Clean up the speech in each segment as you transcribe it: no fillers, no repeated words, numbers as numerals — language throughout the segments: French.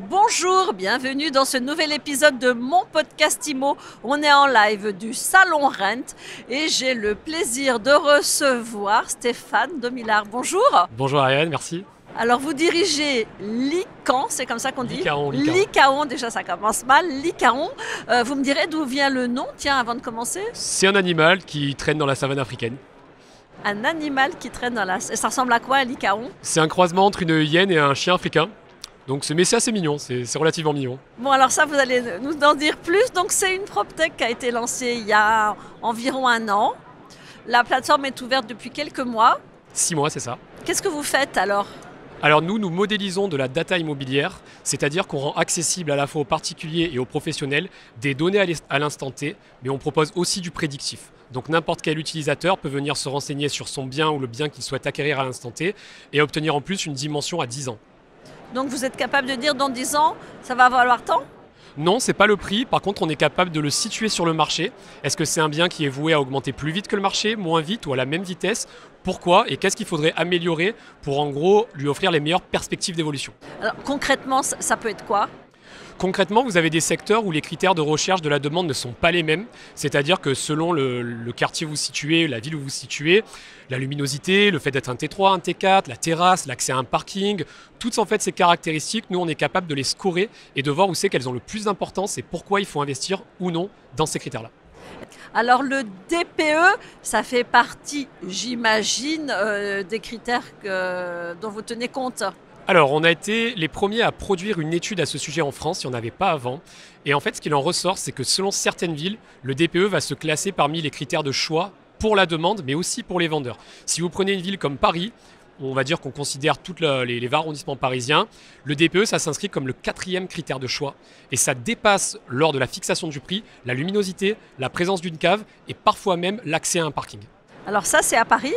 Bonjour, bienvenue dans ce nouvel épisode de mon podcast IMO. On est en live du Salon Rent et j'ai le plaisir de recevoir Stéphane Domillard. Bonjour. Bonjour Ariane, merci. Alors vous dirigez Lycaon, c'est comme ça qu'on dit ? Lycaon. Déjà ça commence mal. Lycaon, vous me direz d'où vient le nom, tiens, avant de commencer ? C'est un animal qui traîne dans la savane africaine. Un animal qui traîne dans la... Ça ressemble à quoi, un Lycaon ? C'est un croisement entre une hyène et un chien africain. Donc mais c'est assez mignon, c'est relativement mignon. Bon, alors ça, vous allez nous en dire plus. Donc c'est une PropTech qui a été lancée il y a environ 1 an. La plateforme est ouverte depuis quelques mois. 6 mois, c'est ça. Qu'est-ce que vous faites alors ? Alors nous modélisons de la data immobilière, c'est-à-dire qu'on rend accessible à la fois aux particuliers et aux professionnels des données à l'instant T, mais on propose aussi du prédictif. Donc n'importe quel utilisateur peut venir se renseigner sur son bien ou le bien qu'il souhaite acquérir à l'instant T et obtenir en plus une dimension à 10 ans. Donc vous êtes capable de dire dans 10 ans, ça va valoir tant ? Non, c'est pas le prix. Par contre, on est capable de le situer sur le marché. Est-ce que c'est un bien qui est voué à augmenter plus vite que le marché, moins vite ou à la même vitesse ? Pourquoi ? Et qu'est-ce qu'il faudrait améliorer pour en gros lui offrir les meilleures perspectives d'évolution ? Alors concrètement, ça peut être quoi ? Concrètement, vous avez des secteurs où les critères de recherche de la demande ne sont pas les mêmes. C'est-à-dire que selon le quartier où vous situez, la ville où vous vous situez, la luminosité, le fait d'être un T3, un T4, la terrasse, l'accès à un parking, toutes en fait ces caractéristiques, nous on est capable de les scorer et de voir où c'est qu'elles ont le plus d'importance et pourquoi il faut investir ou non dans ces critères-là. Alors le DPE, ça fait partie, j'imagine, des critères dont vous tenez compte. Alors, on a été les premiers à produire une étude à ce sujet en France, il n'y en avait pas avant. Et en fait, ce qu'il en ressort, c'est que selon certaines villes, le DPE va se classer parmi les critères de choix pour la demande, mais aussi pour les vendeurs. Si vous prenez une ville comme Paris, on va dire qu'on considère tous les 20 arrondissements parisiens, le DPE, ça s'inscrit comme le 4e critère de choix. Et ça dépasse, lors de la fixation du prix, la luminosité, la présence d'une cave et parfois même l'accès à un parking. Alors ça, c'est à Paris ?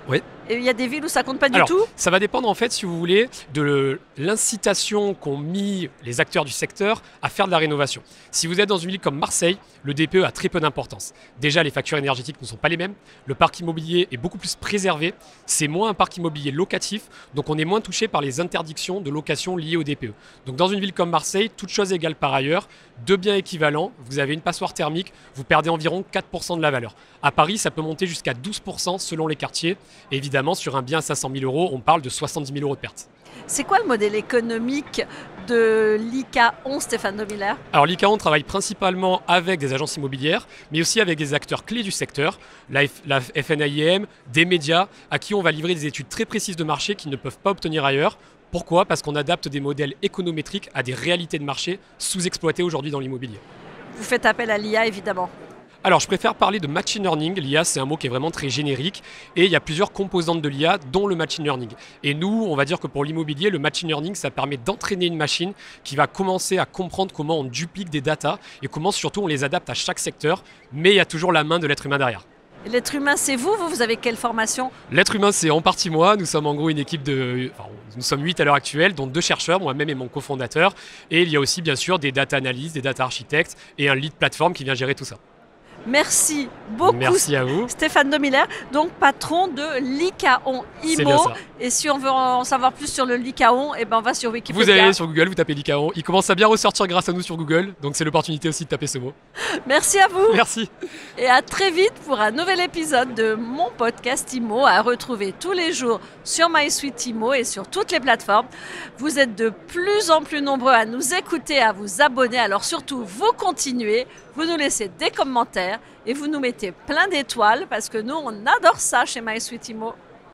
Oui. Et il y a des villes où ça compte pas du Alors, tout ? Ça va dépendre en fait, si vous voulez, de l'incitation qu'ont mis les acteurs du secteur à faire de la rénovation. Si vous êtes dans une ville comme Marseille, le DPE a très peu d'importance. Déjà, les factures énergétiques ne sont pas les mêmes. Le parc immobilier est beaucoup plus préservé. C'est moins un parc immobilier locatif, donc on est moins touché par les interdictions de location liées au DPE. Donc dans une ville comme Marseille, toute chose égale par ailleurs, 2 biens équivalents, vous avez une passoire thermique, vous perdez environ 4% de la valeur. À Paris, ça peut monter jusqu'à 12% selon les quartiers. Et évidemment, sur un bien à 500 000 €, on parle de 70 000 € de perte. C'est quoi le modèle économique de Lycaon, Stéphane Domillard ? Alors Lycaon travaille principalement avec des agences immobilières, mais aussi avec des acteurs clés du secteur, la FNAIM, des médias, à qui on va livrer des études très précises de marché qu'ils ne peuvent pas obtenir ailleurs. Pourquoi ? Parce qu'on adapte des modèles économétriques à des réalités de marché sous-exploitées aujourd'hui dans l'immobilier. Vous faites appel à l'IA, évidemment. Alors, je préfère parler de machine learning. L'IA, c'est un mot qui est vraiment très générique et il y a plusieurs composantes de l'IA, dont le machine learning. Et nous, on va dire que pour l'immobilier, le machine learning, ça permet d'entraîner une machine qui va commencer à comprendre comment on duplique des datas et comment surtout on les adapte à chaque secteur, mais il y a toujours la main de l'être humain derrière. L'être humain, c'est vous avez quelle formation ? L'être humain, c'est en partie moi. Nous sommes en gros une équipe nous sommes 8 à l'heure actuelle, dont 2 chercheurs, moi-même et mon cofondateur. Et il y a aussi bien sûr des data analystes, des data architectes et un lead plateforme qui vient gérer tout ça. Merci beaucoup. Merci à vous. Stéphane Domillard, donc patron de Lycaon C'est bien IMO. ça. Et si on veut en savoir plus sur le Lycaon, on va sur Wikipédia. Vous allez sur Google, vous tapez Lycaon. Il commence à bien ressortir grâce à nous sur Google, donc c'est l'opportunité aussi de taper ce mot. Merci à vous. Merci. Et à très vite pour un nouvel épisode de mon podcast IMO à retrouver tous les jours sur MySuite IMO et sur toutes les plateformes. Vous êtes de plus en plus nombreux à nous écouter, à vous abonner. Alors surtout, vous continuez, vous nous laissez des commentaires et vous nous mettez plein d'étoiles parce que nous, on adore ça chez MySuite IMO.